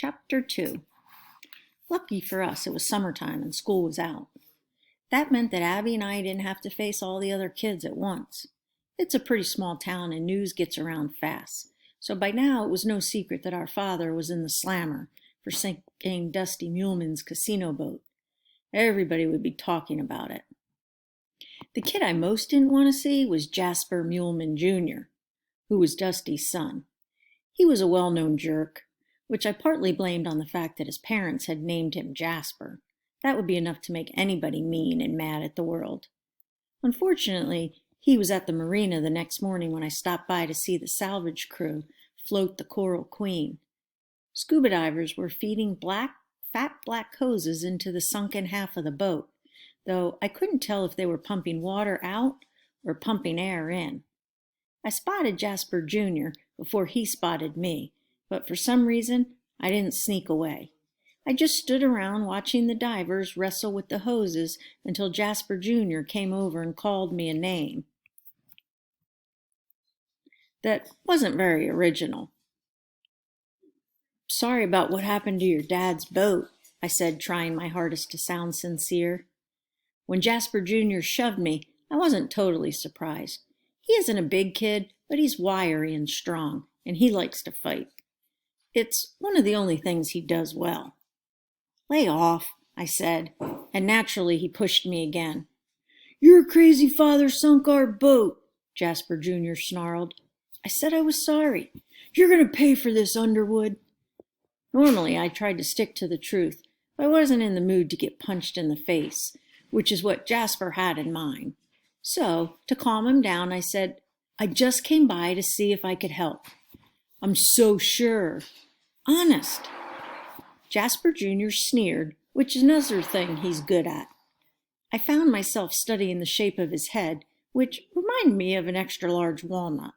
Chapter 2. Lucky for us, it was summertime and school was out. That meant that Abby and I didn't have to face all the other kids at once. It's a pretty small town and news gets around fast, so by now it was no secret that our father was in the slammer for sinking Dusty Muleman's casino boat. Everybody would be talking about it. The kid I most didn't want to see was Jasper Muleman Jr., who was Dusty's son. He was a well-known jerk, which I partly blamed on the fact that his parents had named him Jasper. That would be enough to make anybody mean and mad at the world. Unfortunately, he was at the marina the next morning when I stopped by to see the salvage crew float the Coral Queen. Scuba divers were feeding fat black hoses into the sunken half of the boat, though I couldn't tell if they were pumping water out or pumping air in. I spotted Jasper Jr. before he spotted me, but for some reason, I didn't sneak away. I just stood around watching the divers wrestle with the hoses until Jasper Jr. came over and called me a name. That wasn't very original. "Sorry about what happened to your dad's boat," I said, trying my hardest to sound sincere. When Jasper Jr. shoved me, I wasn't totally surprised. He isn't a big kid, but he's wiry and strong, and he likes to fight. It's one of the only things he does well. "Lay off," I said, and naturally he pushed me again. "Your crazy father sunk our boat," Jasper Jr. snarled. I said I was sorry. "You're going to pay for this, Underwood." Normally, I tried to stick to the truth, but I wasn't in the mood to get punched in the face, which is what Jasper had in mind. So, to calm him down, I said, "I just came by to see if I could help." "I'm so sure." "Honest." Jasper Jr. sneered, which is another thing he's good at. I found myself studying the shape of his head, which reminded me of an extra-large walnut.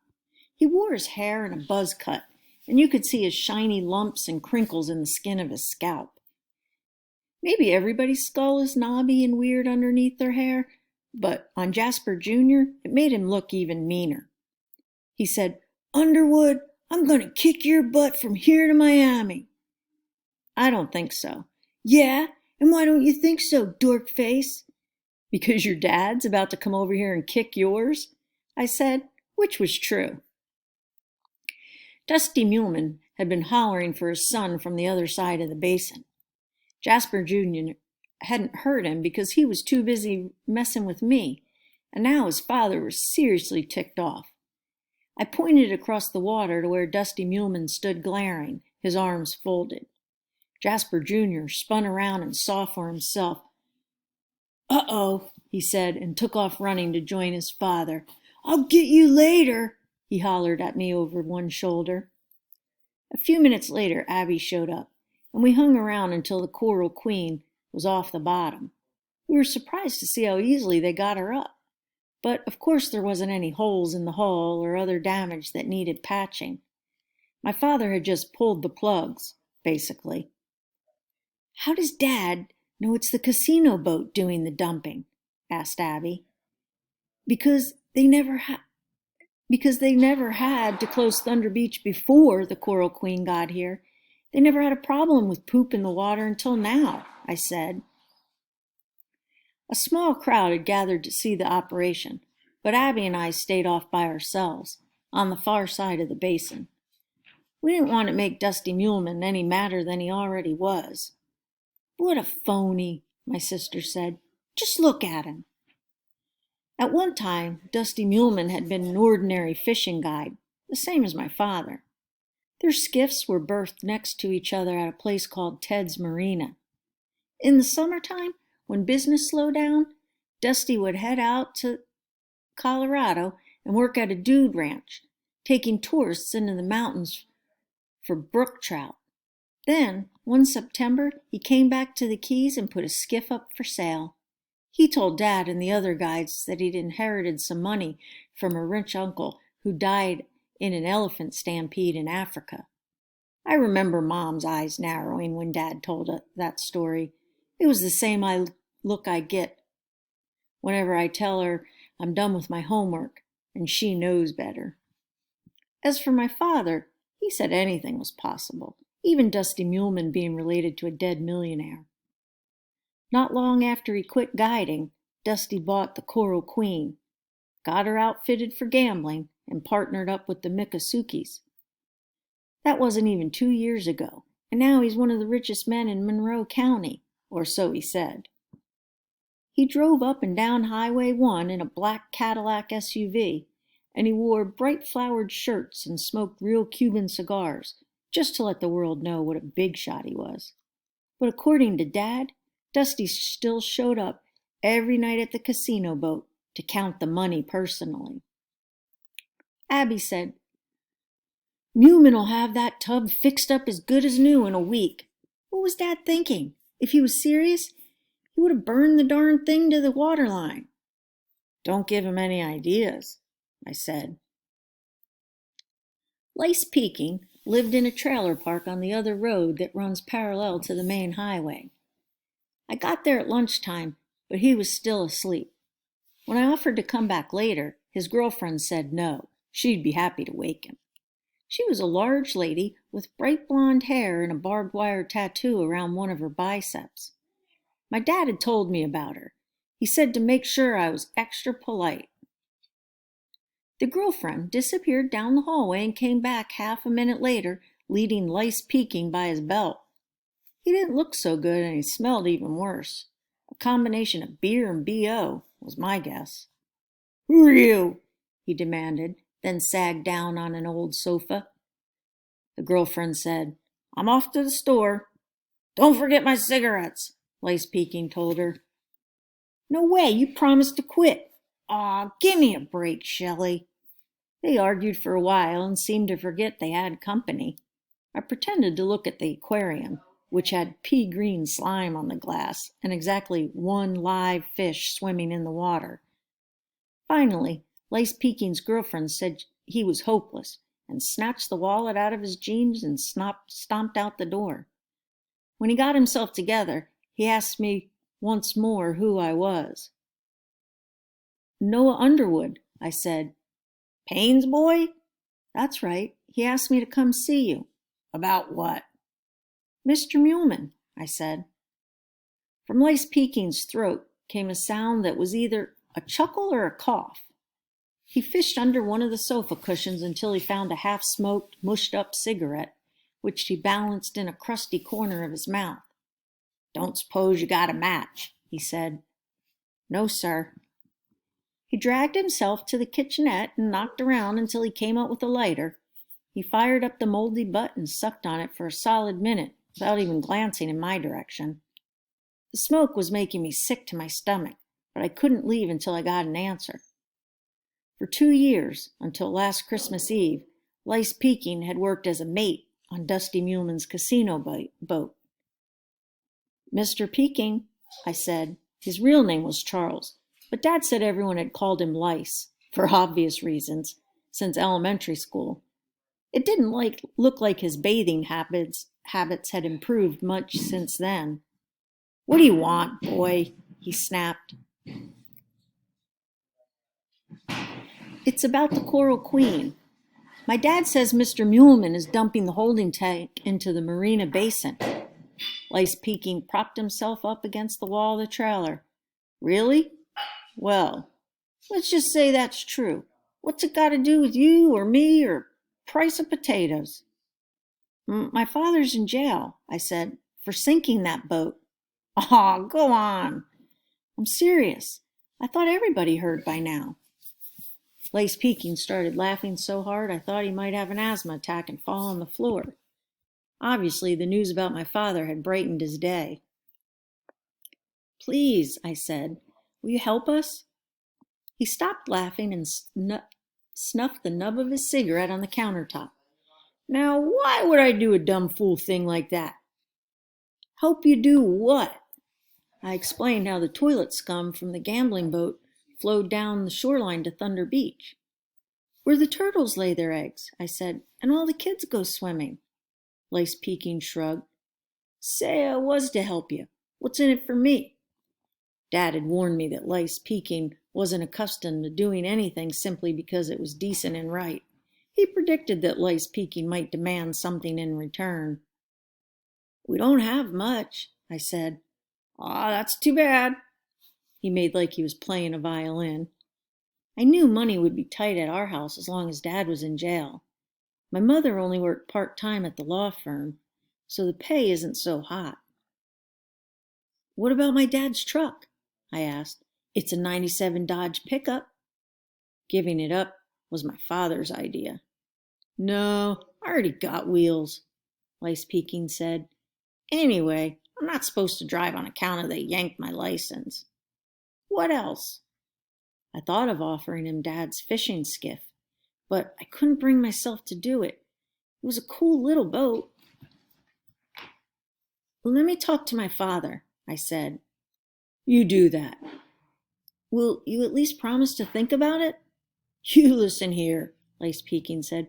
He wore his hair in a buzz cut, and you could see his shiny lumps and crinkles in the skin of his scalp. Maybe everybody's skull is knobby and weird underneath their hair, but on Jasper Jr., it made him look even meaner. He said, "Underwood, I'm going to kick your butt from here to Miami." I don't think so. "Yeah, and why don't you think so, dork face?" "Because your dad's about to come over here and kick yours," I said, which was true. Dusty Muleman had been hollering for his son from the other side of the basin. Jasper Jr. hadn't heard him because he was too busy messing with me, and now his father was seriously ticked off. I pointed across the water to where Dusty Muleman stood glaring, his arms folded. Jasper Jr. spun around and saw for himself. "Uh-oh," he said, and took off running to join his father. "I'll get you later," he hollered at me over one shoulder. A few minutes later, Abby showed up, and we hung around until the Coral Queen was off the bottom. We were surprised to see how easily they got her up. But of course there wasn't any holes in the hull or other damage that needed patching. My father had just pulled the plugs, basically. "How does Dad know it's the casino boat doing the dumping?" asked Abby. Because they never had to close Thunder Beach before the Coral Queen got here. They never had a problem with poop in the water until now," I said. A small crowd had gathered to see the operation, but Abby and I stayed off by ourselves, on the far side of the basin. We didn't want to make Dusty Muleman any madder than he already was. "What a phony," my sister said. "Just look at him." At one time, Dusty Muleman had been an ordinary fishing guide, the same as my father. Their skiffs were berthed next to each other at a place called Ted's Marina. In the summertime, when business slowed down, Dusty would head out to Colorado and work at a dude ranch, taking tourists into the mountains for brook trout. Then, one September, he came back to the Keys and put a skiff up for sale. He told Dad and the other guides that he'd inherited some money from a rich uncle who died in an elephant stampede in Africa. I remember Mom's eyes narrowing when Dad told that story. It was the same look I get whenever I tell her I'm done with my homework, and she knows better. As for my father, he said anything was possible. even Dusty Muleman being related to a dead millionaire. Not long after he quit guiding, Dusty bought the Coral Queen, got her outfitted for gambling, and partnered up with the Miccosukis. That wasn't even 2 years ago, and now he's one of the richest men in Monroe County, or so he said. He drove up and down Highway 1 in a black Cadillac SUV, and he wore bright flowered shirts and smoked real Cuban cigars, just to let the world know what a big shot he was. But according to Dad, Dusty still showed up every night at the casino boat to count the money personally. Abby said, "Muleman'll have that tub fixed up as good as new in a week." What was Dad thinking? If he was serious, he would have burned the darn thing to the waterline. "Don't give him any ideas," I said. Lace Peking lived in a trailer park on the other road that runs parallel to the main highway. I got there at lunchtime, but he was still asleep. When I offered to come back later, his girlfriend said no, she'd be happy to wake him. She was a large lady with bright blonde hair and a barbed wire tattoo around one of her biceps. My dad had told me about her. He said to make sure I was extra polite. The girlfriend disappeared down the hallway and came back half a minute later, leading Lace Peking by his belt. He didn't look so good and he smelled even worse. A combination of beer and BO was my guess. "Who are you?" he demanded, then sagged down on an old sofa. The girlfriend said, "I'm off to the store." "Don't forget my cigarettes," Lace Peking told her. "No way, you promised to quit." "Aw, give me a break, Shelley." They argued for a while and seemed to forget they had company. I pretended to look at the aquarium, which had pea green slime on the glass and exactly one live fish swimming in the water. Finally, Lace Peking's girlfriend said he was hopeless and snatched the wallet out of his jeans and stomped out the door. When he got himself together, he asked me once more who I was. "Noah Underwood," I said. "Payne's boy?" "That's right. He asked me to come see you." "About what?" "Mr. Muleman," I said. From Lace Peking's throat came a sound that was either a chuckle or a cough. He fished under one of the sofa cushions until he found a half-smoked, mushed-up cigarette, which he balanced in a crusty corner of his mouth. "Don't suppose you got a match?" he said. "No, sir." He dragged himself to the kitchenette and knocked around until he came up with a lighter. He fired up the moldy butt and sucked on it for a solid minute without even glancing in my direction. The smoke was making me sick to my stomach, but I couldn't leave until I got an answer. For 2 years, until last Christmas Eve, Lace Peking had worked as a mate on Dusty Muleman's casino boat. "Mr. Peking," I said. His real name was Charles, but Dad said everyone had called him Lice, for obvious reasons, since elementary school. It didn't look like his bathing habits had improved much since then. "What do you want, boy?" he snapped. "It's about the Coral Queen. My dad says Mr. Muleman is dumping the holding tank into the Marina Basin." Lace Peking propped himself up against the wall of the trailer. "Really? Well, let's just say that's true. What's it got to do with you or me or price of potatoes?" "My father's in jail," I said, "for sinking that boat." "Aw, go on." "I'm serious. I thought everybody heard by now." Lace Peking started laughing so hard I thought he might have an asthma attack and fall on the floor. Obviously, the news about my father had brightened his day. "Please," I said, "will you help us?" He stopped laughing and snuffed the nub of his cigarette on the countertop. "Now, why would I do a dumb fool thing like that?" "Help you do what?" I explained how the toilet scum from the gambling boat flowed down the shoreline to Thunder Beach. "Where the turtles lay their eggs," I said, "and all the kids go swimming." Lace Peking shrugged. "Say I was to help you. What's in it for me?" Dad had warned me that Lace Peking wasn't accustomed to doing anything simply because it was decent and right. He predicted that Lace Peking might demand something in return. We don't have much, I said. Aw, that's too bad. He made like he was playing a violin. I knew money would be tight at our house as long as Dad was in jail. My mother only worked part-time at the law firm, so the pay isn't so hot. What about my dad's truck? I asked. It's a '97 Dodge pickup. Giving it up was my father's idea. No, I already got wheels, Lice Peking said. Anyway, I'm not supposed to drive on account of they yanked my license. What else? I thought of offering him Dad's fishing skiff, but I couldn't bring myself to do it. It was a cool little boat. Let me talk to my father, I said. You do that. Will you at least promise to think about it? You listen here, Lice Peking said.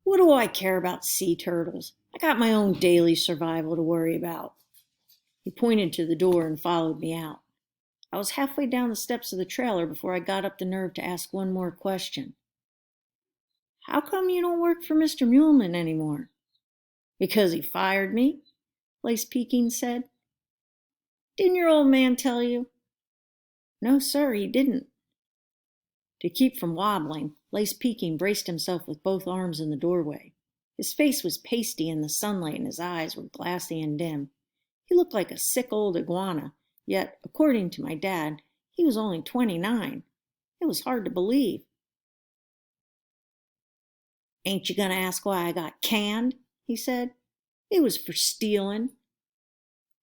What do I care about sea turtles? I got my own daily survival to worry about. He pointed to the door and followed me out. I was halfway down the steps of the trailer before I got up the nerve to ask one more question. How come you don't work for Mr. Muleman anymore? Because he fired me, Lice Peking said. Didn't your old man tell you? No, sir, he didn't. To keep from wobbling, Lice Peking braced himself with both arms in the doorway. His face was pasty in the sunlight and his eyes were glassy and dim. He looked like a sick old iguana, yet, according to my dad, he was only 29. It was hard to believe. Ain't you gonna ask why I got canned? He said. It was for stealing.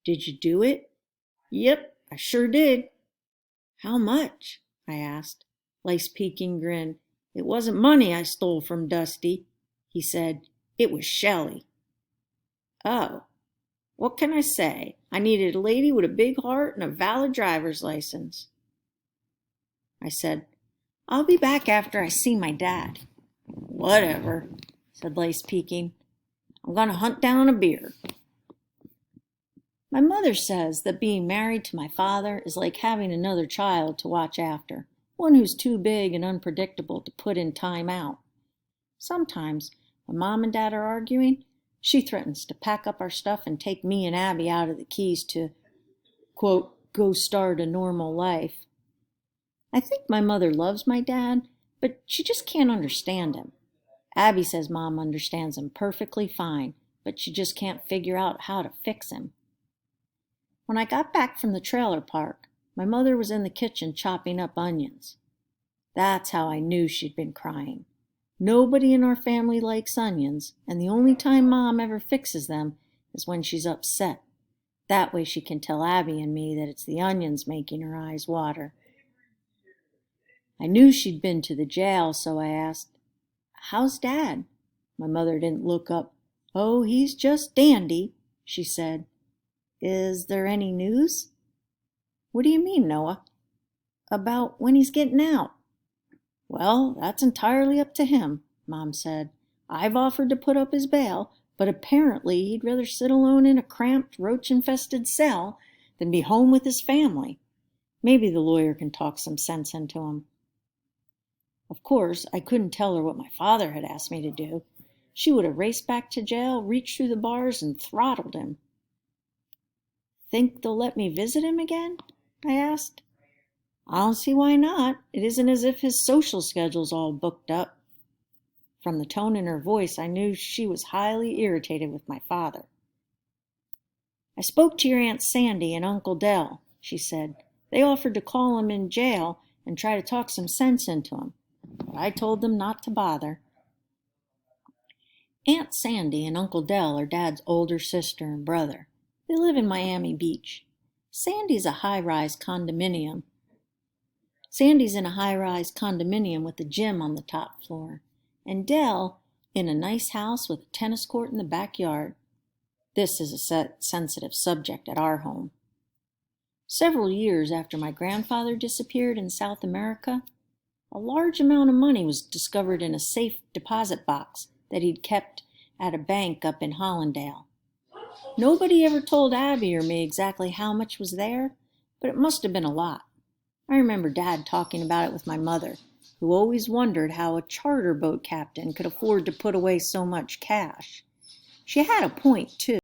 Did you do it? Yep, I sure did. How much? I asked. Lice Peking grinned. It wasn't money I stole from Dusty, he said. It was Shelley. Oh, what can I say? I needed a lady with a big heart and a valid driver's license. I said, I'll be back after I see my dad. Whatever, said Lice Peking. I'm going to hunt down a beer. My mother says that being married to my father is like having another child to watch after, one who's too big and unpredictable to put in time out. Sometimes, when Mom and Dad are arguing, she threatens to pack up our stuff and take me and Abby out of the Keys to, quote, go start a normal life. I think my mother loves my dad, but she just can't understand him. Abby says Mom understands him perfectly fine, but she just can't figure out how to fix him. When I got back from the trailer park, my mother was in the kitchen chopping up onions. That's how I knew she'd been crying. Nobody in our family likes onions, and the only time Mom ever fixes them is when she's upset. That way she can tell Abby and me that it's the onions making her eyes water. I knew she'd been to the jail, so I asked, How's Dad? My mother didn't look up. Oh, he's just dandy, she said. Is there any news? What do you mean, Noah? About when he's getting out. Well, that's entirely up to him, Mom said. I've offered to put up his bail, but apparently he'd rather sit alone in a cramped, roach-infested cell than be home with his family. Maybe the lawyer can talk some sense into him. Of course, I couldn't tell her what my father had asked me to do. She would have raced back to jail, reached through the bars, and throttled him. Think they'll let me visit him again? I asked. I don't see why not. It isn't as if his social schedule's all booked up. From the tone in her voice, I knew she was highly irritated with my father. I spoke to your Aunt Sandy and Uncle Dell, she said. They offered to call him in jail and try to talk some sense into him, but I told them not to bother. Aunt Sandy and Uncle Dell are Dad's older sister and brother. They live in Miami Beach. Sandy's in a high-rise condominium with a gym on the top floor, and Dell in a nice house with a tennis court in the backyard. This is a sensitive subject at our home. Several years after my grandfather disappeared in South America, a large amount of money was discovered in a safe deposit box that he'd kept at a bank up in Hollandale. Nobody ever told Abby or me exactly how much was there, but it must have been a lot. I remember Dad talking about it with my mother, who always wondered how a charter boat captain could afford to put away so much cash. She had a point, too.